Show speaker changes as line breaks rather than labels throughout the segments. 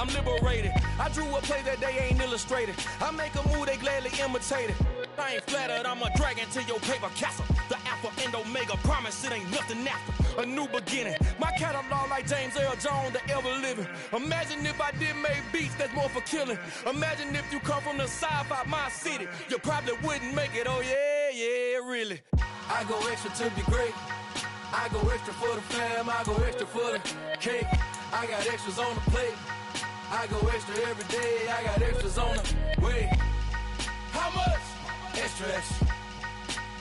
I'm liberated. I drew a play that they ain't illustrated. I make a move, they gladly imitate it. I ain't flattered, I'm a dragon to your paper castle. The Alpha and Omega, promise it ain't nothing after. A new beginning. My catalog like James Earl Jones, the ever living. Imagine if I did make beats that's more for killing. Imagine if you come from the sci-fi my city. You probably wouldn't make it, oh yeah, really. I go extra to be great. I go extra for the fam, I go extra for the cake. I got extras on the plate. I go extra every day, I got extras on the way. How much? Extra, extra.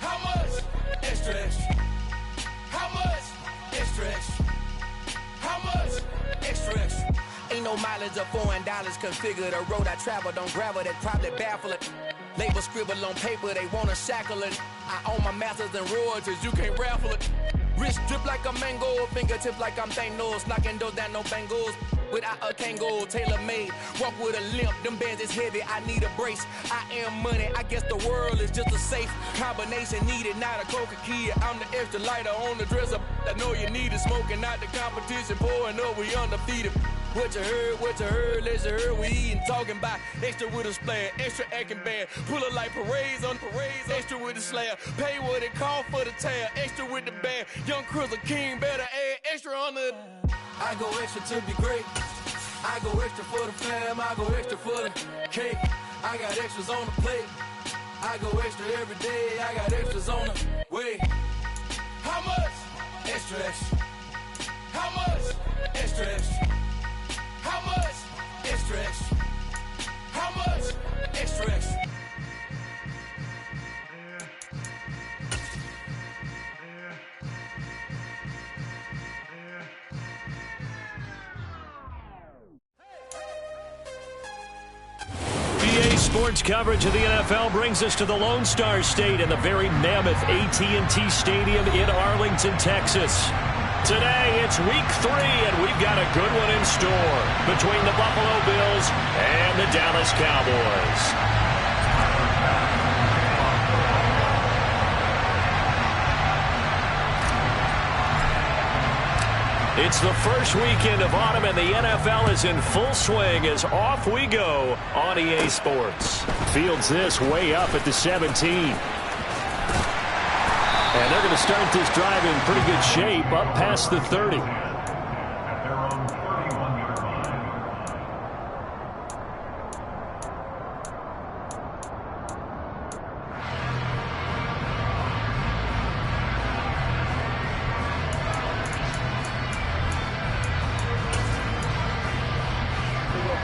How much? Extra, extra. How much? Extra, extra. How much? Extra, extra. Ain't no mileage of $4 configure the road I travel. Don't gravel that probably baffle it. Label scribble on paper, they wanna shackle it. I own my masters and royalties, you can't raffle it. Wrist drip like a mango, fingertip like I'm Thanos, knocking those down, no bangles. Without a Kango, tailor-made, walk with a limp, them bands is heavy, I need a brace. I am money, I guess the world is just a safe combination needed, not a coca key. I'm the extra lighter on the dresser, I know you need it, smoking out the competition, pouring up, we undefeated. What you heard, let's you heard, we eating, talking about extra with a splash, extra acting bad, pull it like parades on parades, extra with the slab, pay what it cost for the tab, extra with the band, young Chris a king, better add extra on the. I go extra to be great. I go extra for the fam, I go extra for the cake. I got extras on the plate. I go extra every day, I got extras on the way. How much? Extra, extra. How much? Extra, extra. How much? Extra, extra. How much? Extra, extra.
Sports coverage of the NFL brings us to the Lone Star State and the very mammoth AT&T Stadium in Arlington, Texas. Today, it's week 3, and we've got a good one in store between the Buffalo Bills and the Dallas Cowboys. It's the first weekend of autumn, and the NFL is in full swing as off we go on EA Sports. Fields this way up at the 17. And they're going to start this drive in pretty good shape up past the 30.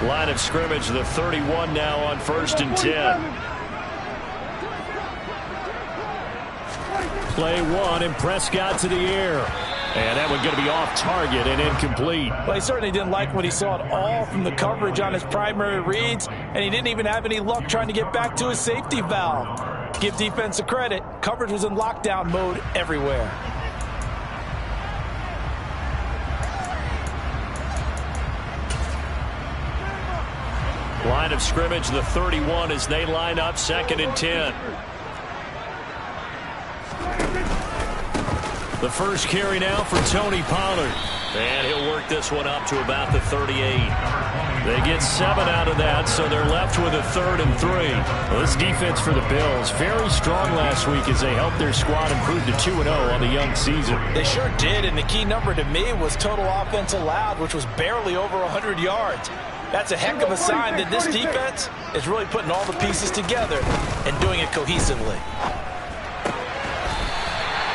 Line of scrimmage, the 31 now on 1st and 10. Play 1, and Prescott to the air. And that one going to be off target and incomplete.
Well, he certainly didn't like what he saw at all from the coverage on his primary reads, and he didn't even have any luck trying to get back to his safety valve. Give defense a credit. Coverage was in lockdown mode everywhere.
Line of scrimmage, the 31, as they line up 2nd and 10. The first carry now for Tony Pollard. And he'll work this one up to about the 38. They get 7 out of that, so they're left with a 3rd and 3. Well, this defense for the Bills, very strong last week as they helped their squad improve to 2-0 on the young season.
They sure did, and the key number to me was total offense allowed, which was barely over 100 yards. That's a heck of a sign that this defense is really putting all the pieces together and doing it cohesively.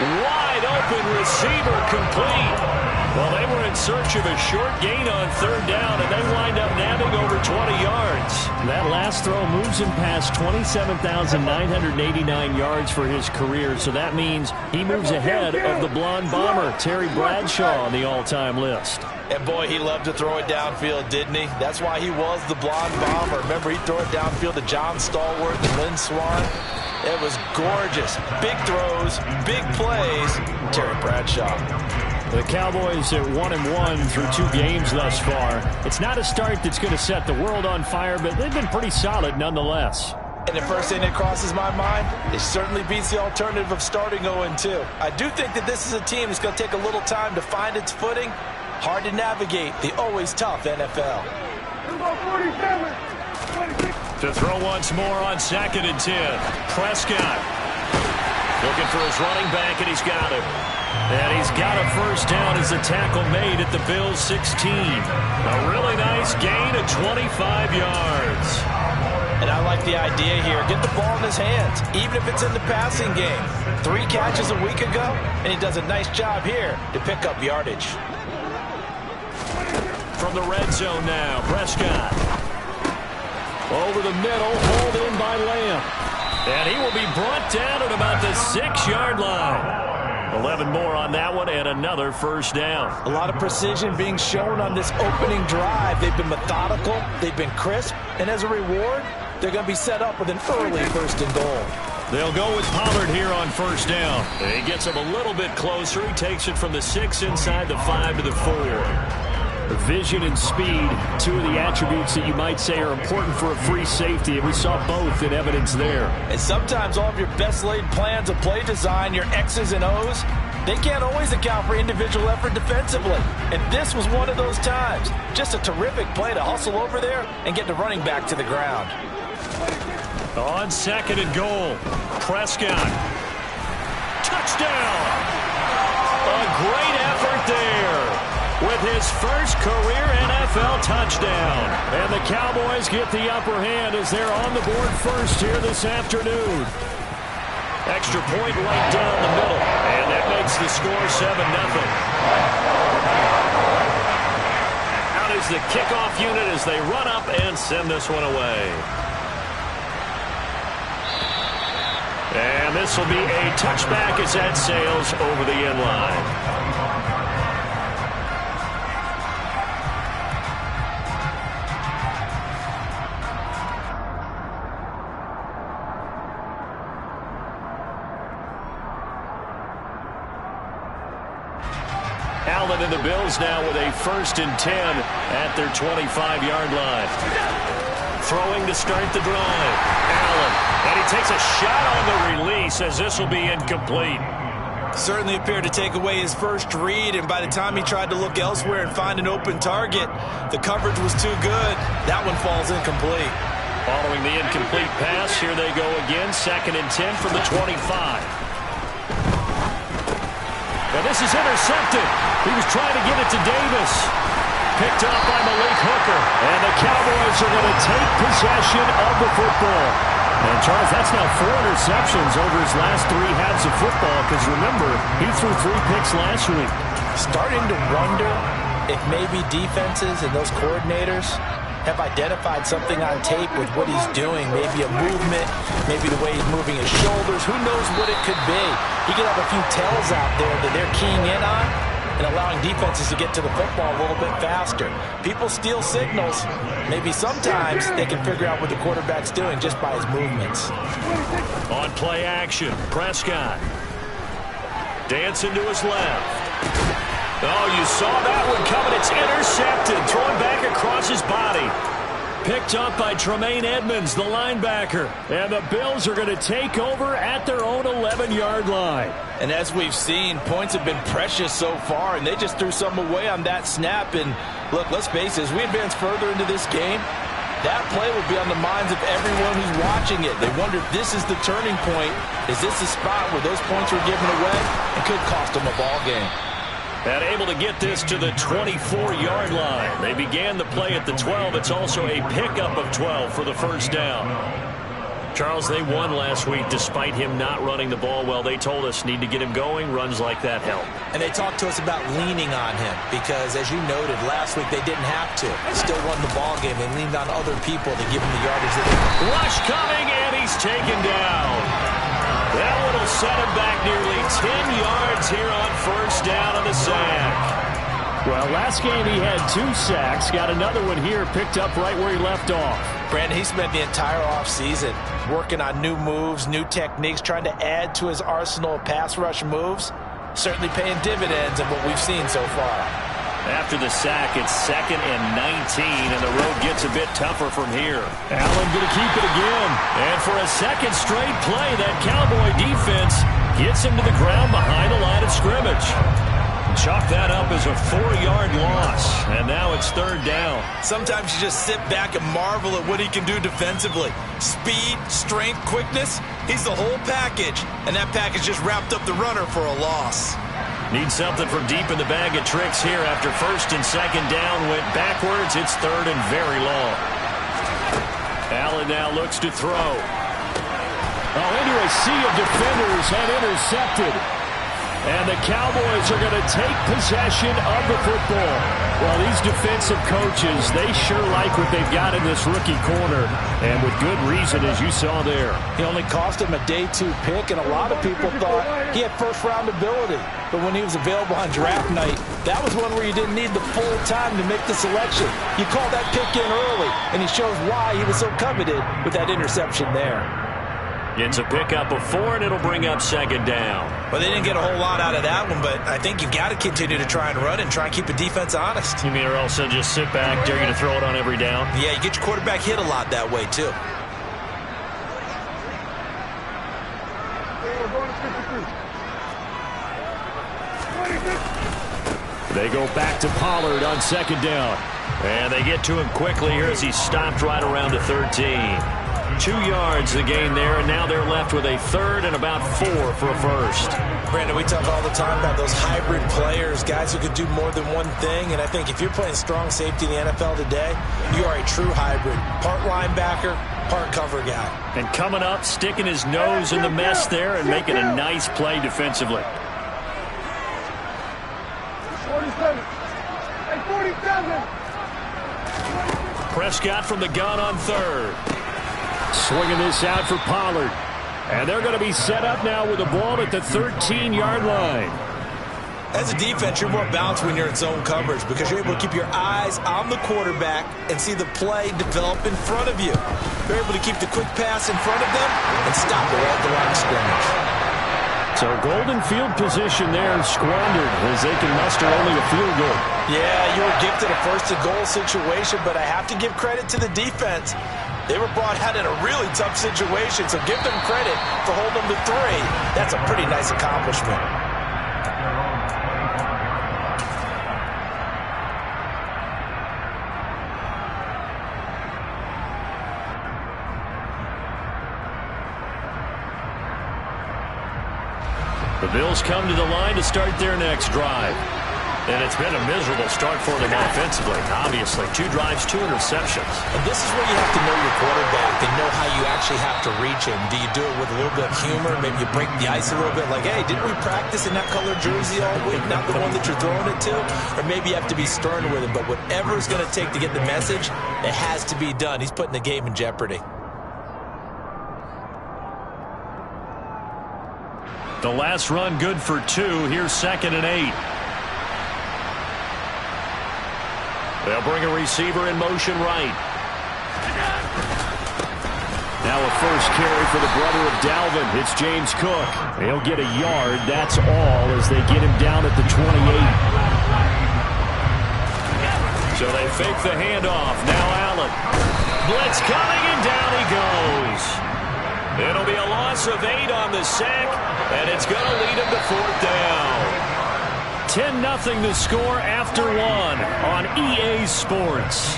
Wide open receiver complete. Well, they were in search of a short gain on 3rd down, and they wind up nabbing over 20 yards.
That last throw moves him past 27,989 yards for his career, so that means he moves ahead of the blonde bomber, Terry Bradshaw, on the all-time list.
And boy, he loved to throw it downfield, didn't he? That's why he was the blonde bomber. Remember, he'd throw it downfield to John Stallworth and Lynn Swann. It was gorgeous. Big throws, big plays. Terry Bradshaw.
The Cowboys at 1-1 through 2 games thus far. It's not a start that's going to set the world on fire, but they've been pretty solid nonetheless.
And the first thing that crosses my mind, it certainly beats the alternative of starting 0-2. I do think that this is a team that's going to take a little time to find its footing. Hard to navigate the always tough NFL.
To throw once more on 2nd and 10. Prescott looking for his running back, and he's got it. And he's got a first down as the tackle made at the Bills' 16. A really nice gain of 25 yards.
And I like the idea here. Get the ball in his hands, even if it's in the passing game. 3 catches a week ago, and he does a nice job here to pick up yardage.
From the red zone now, Prescott. Over the middle, hauled in by Lamb. And he will be brought down at about the 6-yard line. 11 more on that one, and another first down.
A lot of precision being shown on this opening drive. They've been methodical, they've been crisp, and as a reward, they're going to be set up with an early 1st and goal.
They'll go with Pollard here on first down. He gets him a little bit closer. He takes it from the 6 inside the 5 to the 4. Vision and speed, 2 of the attributes that you might say are important for a free safety, and we saw both in evidence there.
And sometimes all of your best laid plans of play design, your X's and O's, they can't always account for individual effort defensively. And this was one of those times. Just a terrific play to hustle over there and get the running back to the ground.
On 2nd and goal, Prescott. Touchdown! A great effort there with his first career NFL touchdown. And the Cowboys get the upper hand as they're on the board first here this afternoon. Extra point right down the middle, and that makes the score 7-0. Out is the kickoff unit as they run up and send this one away. And this will be a touchback as that sails over the end line. Allen and the Bills now with a 1st and 10 at their 25-yard line. Throwing to start the drive. Allen. And he takes a shot on the release as this will be incomplete.
Certainly appeared to take away his first read, and by the time he tried to look elsewhere and find an open target, the coverage was too good. That one falls incomplete.
Following the incomplete pass, here they go again. 2nd and 10 from the 25. And this is intercepted. He was trying to get it to Davis. Picked up by Malik Hooker. And the Cowboys are going to take possession of the football. And, Charles, that's now 4 interceptions over his last 3 halves of football. Because, remember, he threw 3 picks last week.
Starting to wonder if maybe defenses and those coordinators have identified something on tape with what he's doing. Maybe a movement, maybe the way he's moving his shoulders. Who knows what it could be? He could have a few tells out there that they're keying in on and allowing defenses to get to the football a little bit faster. People steal signals. Maybe sometimes they can figure out what the quarterback's doing just by his movements.
On play action, Prescott. Dancing to his left. Oh, you saw that one coming. It's intercepted. Thrown back across his body. Picked up by Tremaine Edmonds, the linebacker. And the Bills are going to take over at their own 11-yard line.
And as we've seen, points have been precious so far, and they just threw some away on that snap. And look, let's face it, as we advance further into this game, that play will be on the minds of everyone who's watching it. They wonder if this is the turning point. Is this the spot where those points were given away? It could cost them a ball game.
And able to get this to the 24-yard line. They began the play at the 12. It's also a pickup of 12 for the first down. Charles, they won last week despite him not running the ball well. They told us need to get him going. Runs like that help.
And they talked to us about leaning on him because, as you noted, last week they didn't have to. Still won the ball game. They leaned on other people to give him the yardage.
Rush coming, and he's taken down. That one will set him back nearly 10 yards here on first down on the sack.
Well, last game he had 2 sacks. Got another one here, picked up right where he left off.
Brandon, he spent the entire offseason working on new moves, new techniques, trying to add to his arsenal of pass rush moves. Certainly paying dividends in what we've seen so far.
After the sack, it's 2nd and 19, and the road gets a bit tougher from here.
Allen going to keep it again.
And for a second straight play, that Cowboy defense gets him to the ground behind the line of scrimmage. Chalk that up as a 4-yard loss, and now it's third down.
Sometimes you just sit back and marvel at what he can do defensively. Speed, strength, quickness, he's the whole package, and that package just wrapped up the runner for a loss.
Need something from deep in the bag of tricks here. After first and second down went backwards, it's third and very long. Allen now looks to throw.
Into a sea of defenders and intercepted. And the Cowboys are going to take possession of the football. Well, these defensive coaches, they sure like what they've got in this rookie corner. And with good reason, as you saw there.
He only cost him a day 2 pick, and a lot of people thought he had first-round ability. But when he was available on draft night, that was one where you didn't need the full time to make the selection. You called that pick in early, and he shows why he was so coveted with that interception there.
It's a pickup of 4, and it'll bring up second down.
Well, they didn't get a whole lot out of that one, but I think you've got to continue to try and run and try and keep the defense honest.
You mean, or else they'll just sit back, dare you to throw it on every down?
Yeah, you get your quarterback hit a lot that way, too.
They go back to Pollard on second down.
And they get to him quickly here as he stopped right around the 13. 2 yards the gain there, and now they're left with a third and about 4 for a first.
Brandon, we talk all the time about those hybrid players, guys who could do more than one thing, and I think if you're playing strong safety in the NFL today, you are a true hybrid. Part linebacker, part cover guy.
And coming up, sticking his nose in the mess there and making a nice play defensively.
47. Hey, 47.
Prescott from the gun on third.
Swinging this out for Pollard. And they're going to be set up now with the ball at the 13-yard line.
As a defense, you're more balanced when you're in zone coverage because you're able to keep your eyes on the quarterback and see the play develop in front of you. You're able to keep the quick pass in front of them and stop it at the line of scrimmage.
So golden field position there squandered as they can muster only a field goal.
Yeah, you were gifted a first-and-goal situation, but I have to give credit to the defense. They were brought out in a really tough situation, so give them credit for holding them to 3. That's a pretty nice accomplishment.
The Bills come to the line to start their next drive. And it's been a miserable start for them offensively, obviously. 2 drives, 2 interceptions.
And this is where you have to know your quarterback and know how you actually have to reach him. Do you do it with a little bit of humor? Maybe you break the ice a little bit like, hey, didn't we practice in that color jersey all week, not the one that you're throwing it to? Or maybe you have to be stern with him. But whatever it's going to take to get the message, it has to be done. He's putting the game in jeopardy.
The last run good for 2. Here's second and 8. They'll bring a receiver in motion right.
Now a first carry for the brother of Dalvin. It's James Cook. He'll get a yard. That's all as they get him down at the 28.
So they fake the handoff. Now Allen. Blitz coming, and down he goes. It'll be a loss of 8 on the sack, and it's going to lead him to 4th down. 10-0 the score after 1 on EA Sports.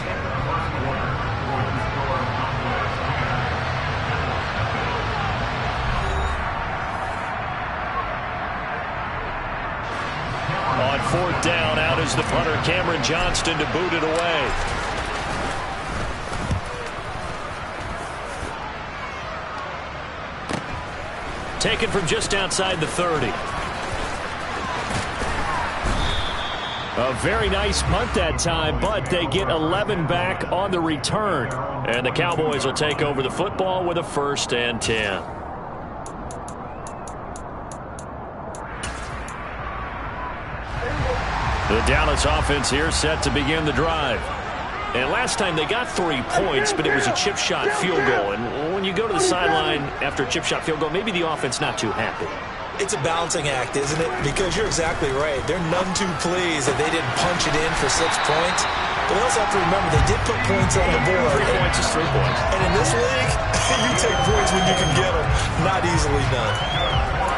On 4th down, out is the punter, Cameron Johnston, to boot it away. Taken from just outside the 30. A very nice punt that time, but they get 11 back on the return. And the Cowboys will take over the football with a 1st and 10. The Dallas offense here set to begin the drive. And last time they got 3 points, but it was a chip shot field goal. And when you go to the sideline after a chip shot field goal, maybe the offense not too happy.
It's a balancing act, isn't it? Because you're exactly right. They're none too pleased that they didn't punch it in for 6 points. But we also have to remember they did put points on the board.
3 points is 3 points.
And in this league, you take points when you can get them. Not easily done.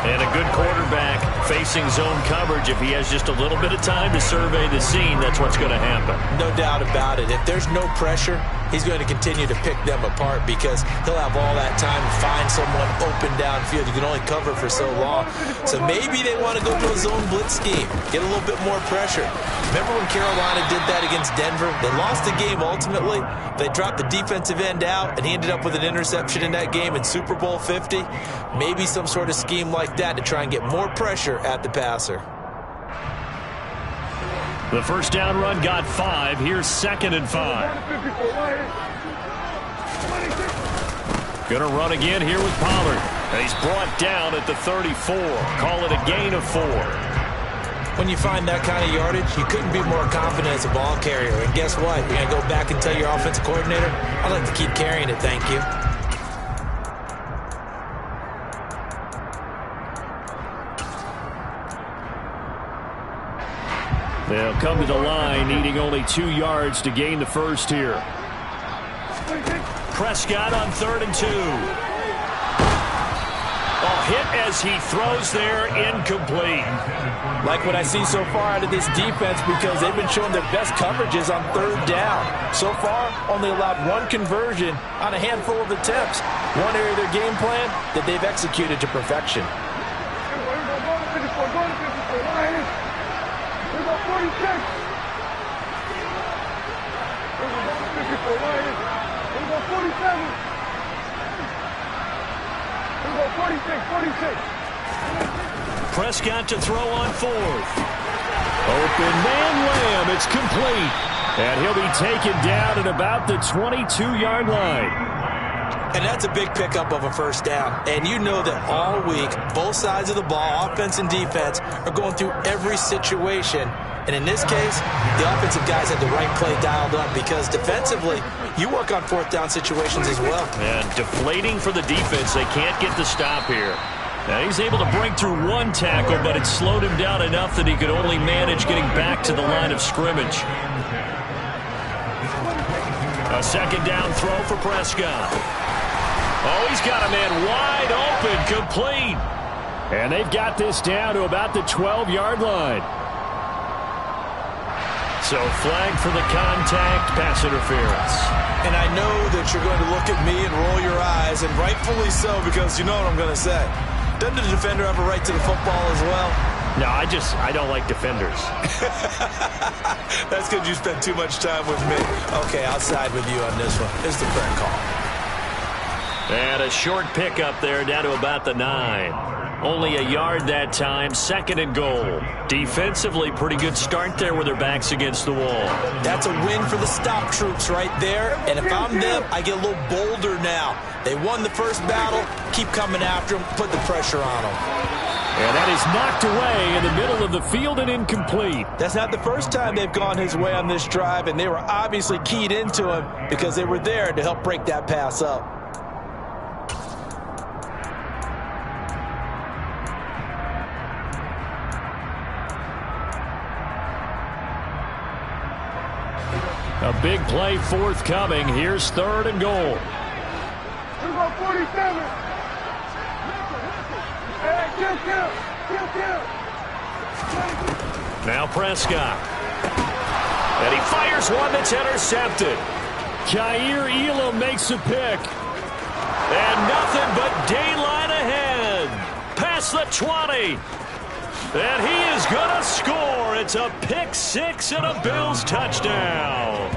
And a good quarterback facing zone coverage. If he has just a little bit of time to survey the scene, that's what's going to happen.
No doubt about it. If there's no pressure, he's going to continue to pick them apart because he'll have all that time to find someone open downfield. You can only cover for so long. So maybe they want to go to a zone blitz scheme, get a little bit more pressure. Remember when Carolina did that against Denver? They lost the game ultimately. They dropped the defensive end out, and he ended up with an interception in that game in Super Bowl 50. Maybe some sort of scheme like that to try and get more pressure at the passer.
The first down run got 5. Here's 2nd and 5. Gonna run again here with Pollard. And he's brought down at the 34. Call it a gain of 4.
When you find that kind of yardage, you couldn't be more confident as a ball carrier. And guess what? You're going to go back and tell your offensive coordinator, I'd like to keep carrying it, thank you.
They'll come to the line, needing only 2 yards to gain the first here. Prescott on 3rd and 2. Hit as he throws there, incomplete.
Like what I see so far out of this defense because they've been showing their best coverages on 3rd down. So far, only allowed 1 conversion on a handful of attempts. One area of their game plan that they've executed to perfection.
Prescott to throw on 4th. Open man Lamb. It's complete. And he'll be taken down at about the 22-yard line.
And that's a big pickup of a first down. And you know that all week, both sides of the ball, offense and defense, are going through every situation. And in this case, the offensive guys had the right play dialed up because defensively, you work on 4th down situations as well.
And deflating for the defense. They can't get the stop here. Now he's able to break through 1 tackle, but it slowed him down enough that he could only manage getting back to the line of scrimmage. A 2nd down throw for Prescott. Oh, he's got a man wide open, complete. And they've got this down to about the 12-yard line. So flag for the contact, pass interference.
And I know that you're going to look at me and roll your eyes, and rightfully so, because you know what I'm going to say. Doesn't the defender have a right to the football as well?
No, I don't like defenders.
That's because you spent too much time with me. Okay, I'll side with you on this one. It's the correct call.
And a short pickup there down to about the 9. Only a yard that time, 2nd and goal. Defensively, pretty good start there with their backs against the wall.
That's a win for the stop troops right there. And if I'm them, I get a little bolder now. They won the first battle. Keep coming after them. Put the pressure on them.
And that is knocked away in the middle of the field and incomplete.
That's not the first time they've gone his way on this drive, and they were obviously keyed into him because they were there to help break that pass up.
A big play forthcoming. Here's 3rd and goal.
47. Hey, kill.
Now Prescott. And he fires one that's intercepted. Kaiir Elam makes a pick. And nothing but daylight ahead. Past the 20. And he is going to score. It's a pick-6 and a Bills touchdown.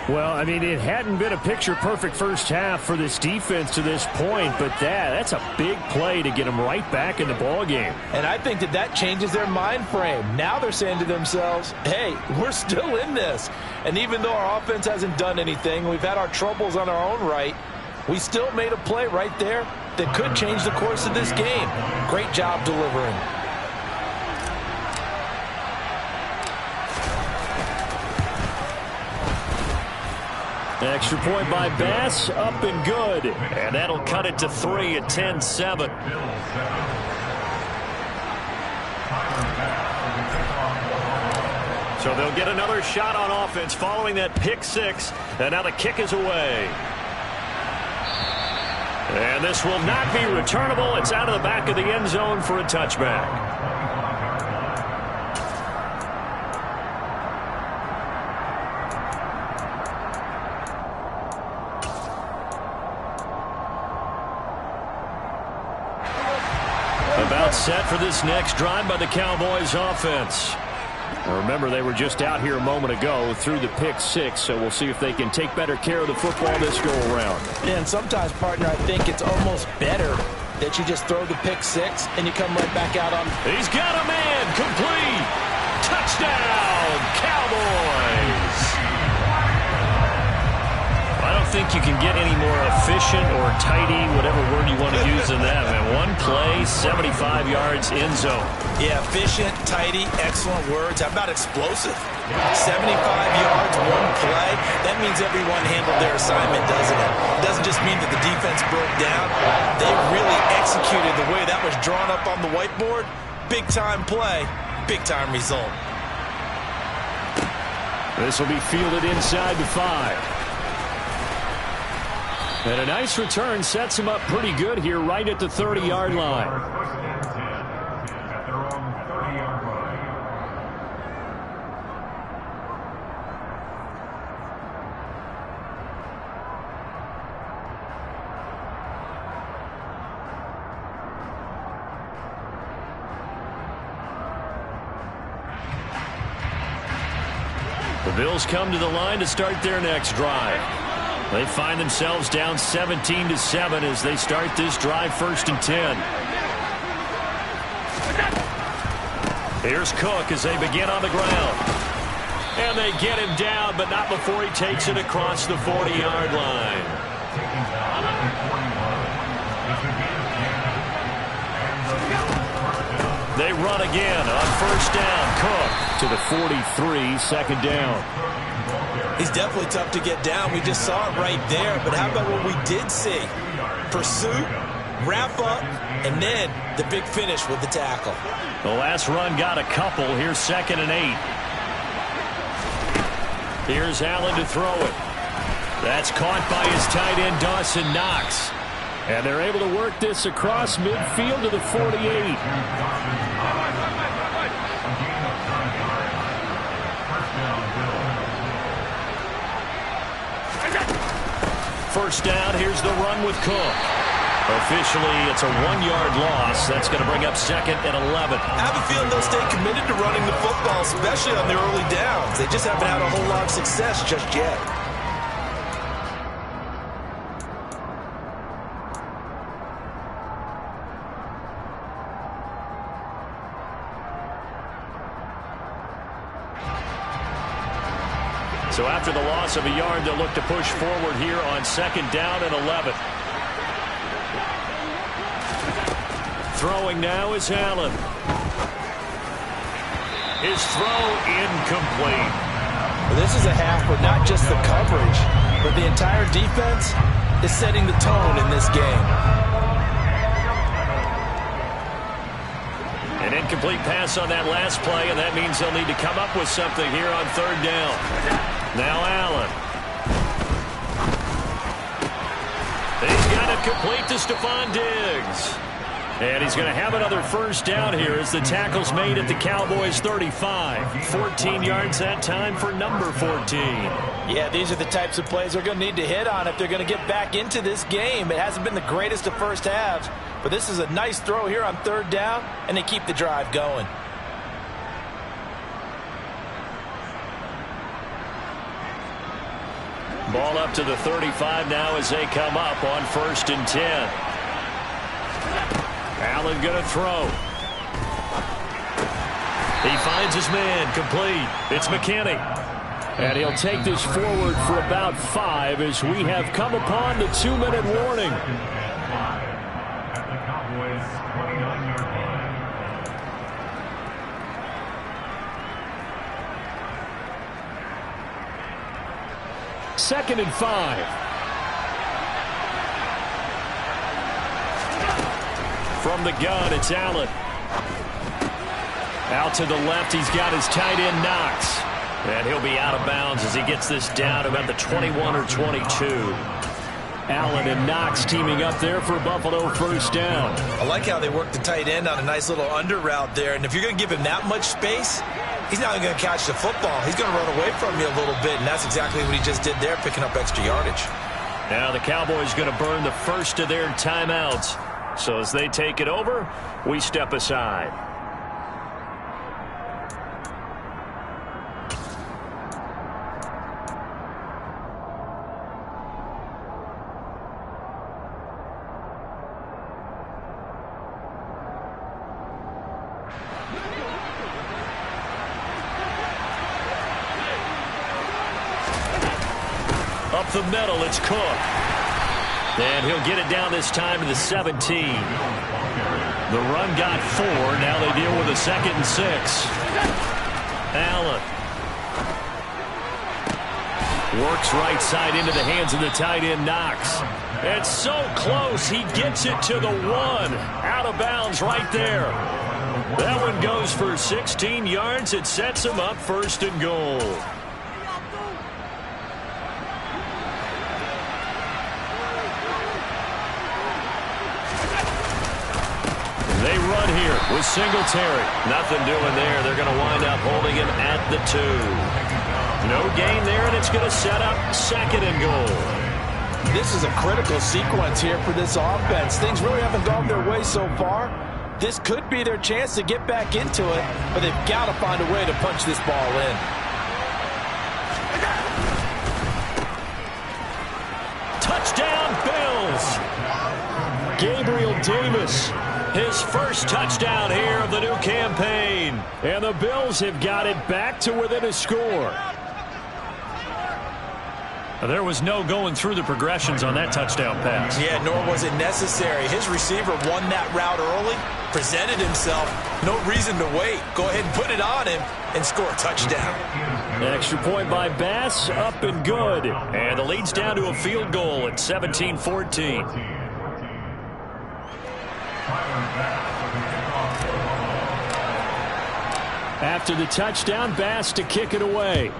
Well, I mean, it hadn't been a picture-perfect first half for this defense to this point, but that's a big play to get them right back in the ballgame.
And I think that changes their mind frame. Now they're saying to themselves, hey, we're still in this. And even though our offense hasn't done anything, we've had our troubles on our own right, we still made a play right there that could change the course of this game. Great job delivering.
Extra point by Bass, up and good. And that'll cut it to 3 at 10-7. So they'll get another shot on offense following that pick 6. And now the kick is away. And this will not be returnable. It's out of the back of the end zone for a touchback. About set for this next drive by the Cowboys offense. Remember, they were just out here a moment ago through the pick six, so we'll see if they can take better care of the football this go-around.
Yeah, and sometimes, partner, I think it's almost better that you just throw the pick six and you come right back out on.
He's got a man, complete. Touchdown, Cowboys. I don't think you can get any more efficient or tidy, whatever word you want to use in that. Man, one play, 75 yards, end zone.
Yeah, efficient, tidy, excellent words. How about explosive? 75 yards, one play. That means everyone handled their assignment, doesn't it? It doesn't just mean that the defense broke down. They really executed the way that was drawn up on the whiteboard. Big-time play, big-time result.
This will be fielded inside the 5. And a nice return sets him up pretty good here right at the 30-yard line. The Bills come to the line to start their next drive. They find themselves down 17-7 as they start this drive, 1st and 10. Here's Cook as they begin on the ground. And they get him down, but not before he takes it across the 40-yard line. They run again on 1st down. Cook to the 43, 2nd down.
He's definitely tough to get down. We just saw it right there. But how about what we did see? Pursuit, wrap up, and then the big finish with the tackle.
The last run got a couple. Here's 2nd and 8. Here's Allen to throw it. That's caught by his tight end, Dawson Knox. And they're able to work this across midfield to the 48. First down, here's the run with Cook. Officially, it's a 1-yard loss. That's going to bring up 2nd and 11.
I have a feeling they'll stay committed to running the football, especially on their early downs. They just haven't had a whole lot of success just yet.
So after the loss of a yard, they'll look to push forward here on 2nd down and 11. Throwing now is Allen. His throw incomplete.
Well, this is a half where not just the coverage, but the entire defense is setting the tone in this game.
An incomplete pass on that last play, and that means they'll need to come up with something here on 3rd down. Now Allen. He's got it complete to Stephon Diggs. And he's going to have another 1st down here as the tackle's made at the Cowboys' 35. 14 yards that time for number 14.
Yeah, these are the types of plays they're going to need to hit on if they're going to get back into this game. It hasn't been the greatest of first halves, but this is a nice throw here on 3rd down, and they keep the drive going.
Ball up to the 35 now as they come up on 1st and 10. Allen going to throw. He finds his man, complete. It's McKinney. And he'll take this forward for about 5 as we have come upon the 2-minute warning. Second and 5. From the gun, it's Allen. Out to the left, he's got his tight end, Knox. And he'll be out of bounds as he gets this down about the 21 or 22.
Allen and Knox teaming up there for Buffalo first down.
I like how they worked the tight end on a nice little under route there. And if you're going to give him that much space, he's not going to catch the football. He's going to run away from you a little bit, and that's exactly what he just did there, picking up extra yardage.
Now the Cowboys going to burn the first of their timeouts. So as they take it over, we step aside. Up the middle, it's Cook. And he'll get it down this time to the 17. The run got 4. Now they deal with a 2nd and 6. Allen works right side into the hands of the tight end, Knox. It's so close. He gets it to the 1. Out of bounds right there. That one goes for 16 yards. It sets him up 1st and goal. They run here with Singletary. Nothing doing there. They're going to wind up holding him at the 2. No gain there, and it's going to set up 2nd and goal.
This is a critical sequence here for this offense. Things really haven't gone their way so far. This could be their chance to get back into it, but they've got to find a way to punch this ball in.
Touchdown, Bills. Gabriel Davis. His first touchdown here of the new campaign.
And the Bills have got it back to within a score.
There was no going through the progressions on that touchdown pass.
Yeah, nor was it necessary. His receiver won that route early, presented himself. No reason to wait. Go ahead and put it on him and score a touchdown.
An extra point by Bass, up and good.
And the lead's down to a field goal at 17-14.
After the touchdown, Bass to kick it away.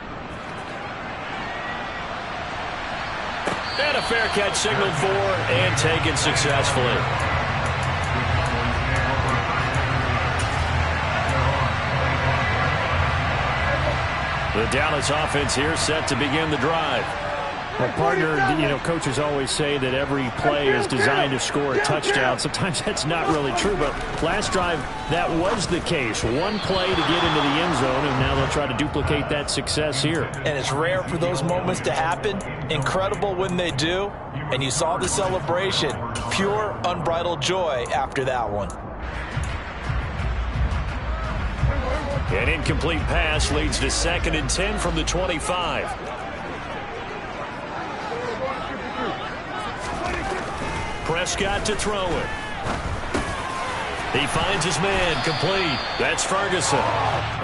And a fair catch signaled for and taken successfully. The Dallas offense here set to begin the drive.
Well, partner, coaches always say that every play is designed to score a touchdown. Sometimes that's not really true, but last drive, that was the case. One play to get into the end zone, and now they'll try to duplicate that success here.
And it's rare for those moments to happen. Incredible when they do. And you saw the celebration. Pure, unbridled joy after that one.
An incomplete pass leads to 2nd and 10 from the 25. Prescott to throw it. He finds his man, complete. That's Ferguson.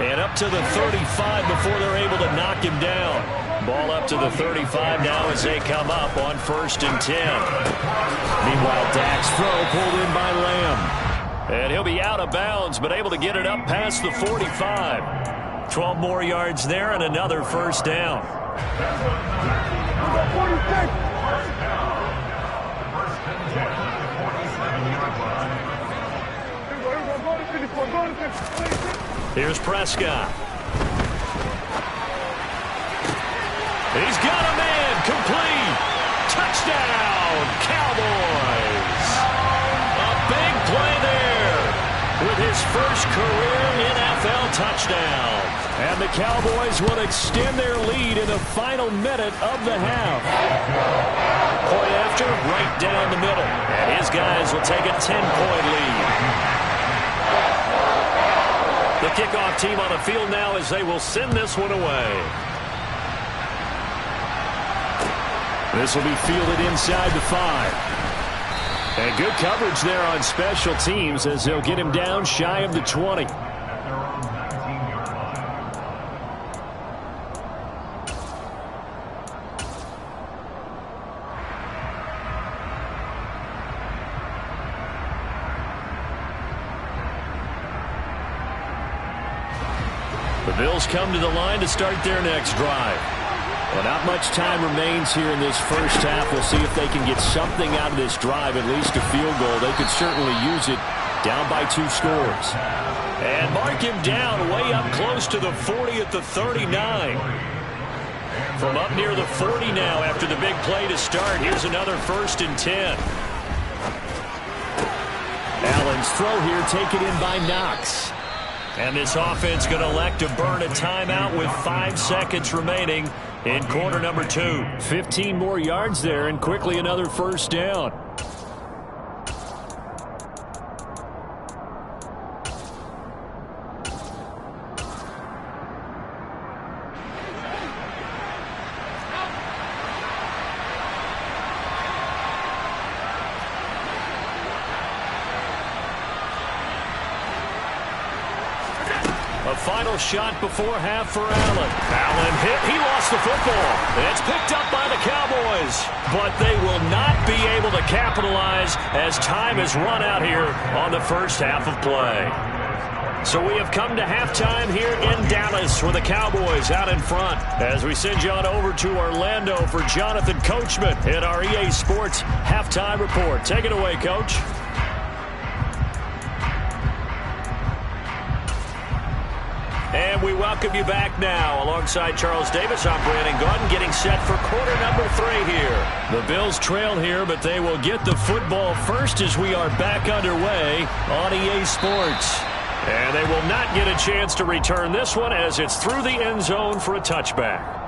And up to the 35 before they're able to knock him down. Ball up to the 35 now as they come up on 1st and 10. Meanwhile, Dak's throw pulled in by Lamb. And he'll be out of bounds, but able to get it up past the 45. 12 more yards there and another 1st down.
46.
Here's Prescott. He's got a man, complete. Touchdown, Cowboys. A big play there with his first career NFL touchdown.
And the Cowboys will extend their lead in the final minute of the half.
Point after, right down the middle. And his guys will take a 10-point lead. The kickoff team on the field now as they will send this one away.
This will be fielded inside the 5. And good coverage there on special teams as they'll get him down shy of the 20. The Bills come to the line to start their next drive. Well, not much time remains here in this first half. We'll see if they can get something out of this drive, at least a field goal. They could certainly use it, down by 2 scores.
And mark him down way up close to the 40 at the 39. From up near the 40 now after the big play to start. Here's another 1st and 10.
Allen's throw here taken in by Knox.
And this offense going to elect to burn a timeout with 5 seconds remaining in quarter number 2.
15 more yards there and quickly another 1st down.
A final shot before half for Allen. Allen hit. He lost the football. It's picked up by the Cowboys. But they will not be able to capitalize as time has run out here on the first half of play. So we have come to halftime here in Dallas with the Cowboys out in front. As we send you on over to Orlando for Jonathan Coachman at our EA Sports Halftime Report. Take it away, Coach. And we welcome you back now. Alongside Charles Davis, I'm Brandon Gaudin, getting set for quarter number 3 here.
The Bills trail here, but they will get the football first as we are back underway on EA Sports.
And they will not get a chance to return this one as it's through the end zone for a touchback.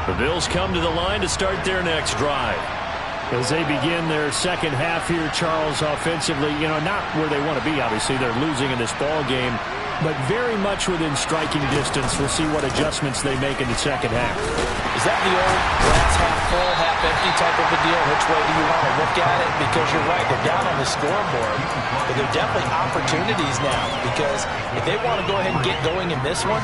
The Bills come to the line to start their next drive. As they begin their second half here, Charles, offensively, not where they want to be, obviously. They're losing in this ball game, but very much within striking distance. We'll see what adjustments they make in the second half.
Is that the old glass half full, half empty type of a deal? Which way do you want to look at it? Because you're right, they're down on the scoreboard, but they're definitely opportunities now, because if they want to go ahead and get going in this one,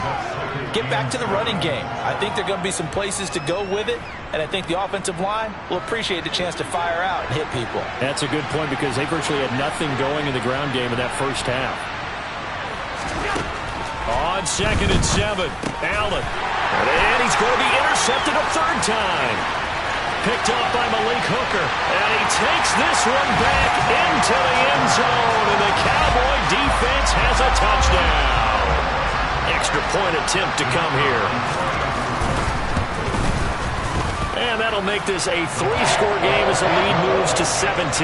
get back to the running game. I think there are going to be some places to go with it, and I think the offensive line will appreciate the chance to fire out and hit people.
That's a good point because they virtually had nothing going in the ground game in that first half.
On 2nd and 7, Allen. And he's going to be intercepted a 3rd time. Picked up by Malik Hooker. And he takes this one back into the end zone. And the Cowboy defense has a touchdown. Extra point attempt to come here. And that'll make this a 3-score game as the lead moves to 17.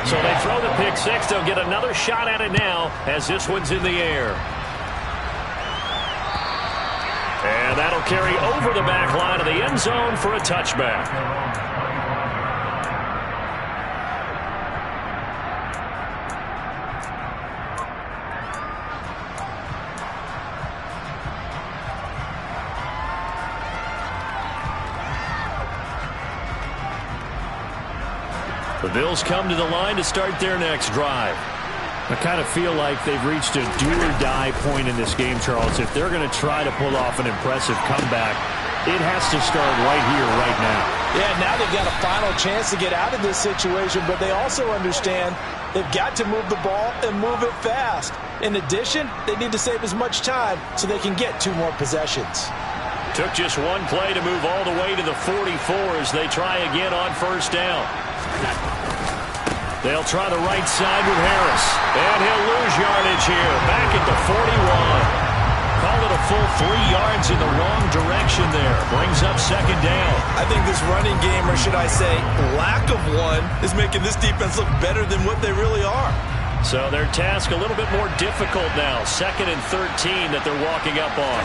So they throw the pick 6. They'll get another shot at it now as this one's in the air. And that'll carry over the back line of the end zone for a touchback. The Bills come to the line to start their next drive.
I kind of feel like they've reached a do-or-die point in this game, Charles. If they're going to try to pull off an impressive comeback, it has to start right here, right now.
Yeah, now they've got a final chance to get out of this situation, but they also understand they've got to move the ball and move it fast. In addition, they need to save as much time so they can get 2 more possessions.
Took just one play to move all the way to the 44 as they try again on 1st down. They'll try the right side with Harris. And he'll lose yardage here. Back at the 41. Call it a full 3 yards in the wrong direction there. Brings up 2nd down.
I think this running game, or should I say lack of one, is making this defense look better than what they really are.
So their task a little bit more difficult now. 2nd and 13 that they're walking up on.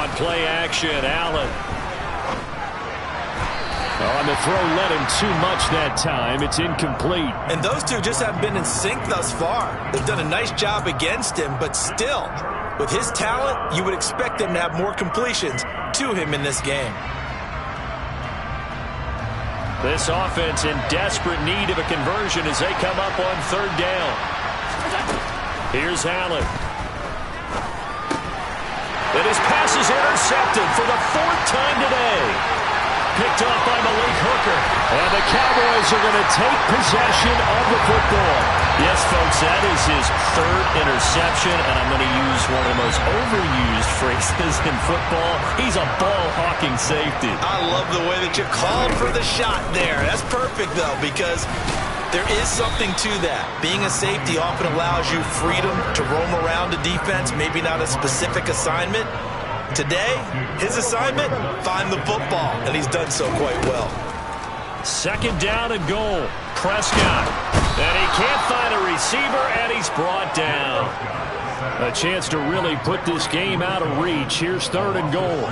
On play action, Allen.
On the throw, led him too much that time. It's incomplete.
And those two just haven't been in sync thus far. They've done a nice job against him, but still, with his talent, you would expect them to have more completions to him in this game.
This offense in desperate need of a conversion as they come up on third down. Here's Allen. And his pass is intercepted for the fourth time today. Picked off by Malik Hooker. And the Cowboys are going to take possession of the football. Yes, folks, that is his third interception, and I'm going to use one of the most overused phrases in football. He's a ball-hawking safety.
I love the way that you called for the shot there. That's perfect, though, because there is something to that. Being a safety often allows you freedom to roam around the defense, maybe not a specific assignment. Today, his assignment, find the football, and he's done so quite well.
Second down and goal. Prescott. And he can't find a receiver, and he's brought down. A chance to really put this game out of reach. Here's third and goal.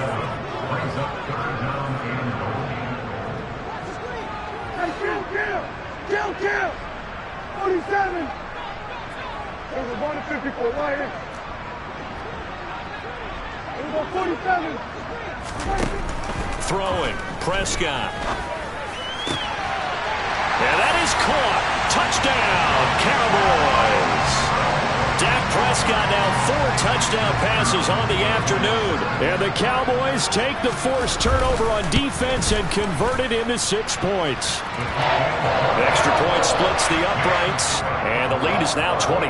Kill! 47! There's a 154 right here. There's a 47.
Throwing. Prescott. And that is caught. Touchdown, Cowboys. Dak Prescott now 4 touchdown passes on the afternoon. And the Cowboys take the forced turnover on defense and convert it into 6 points. Extra point splits the uprights, and the lead is now 24.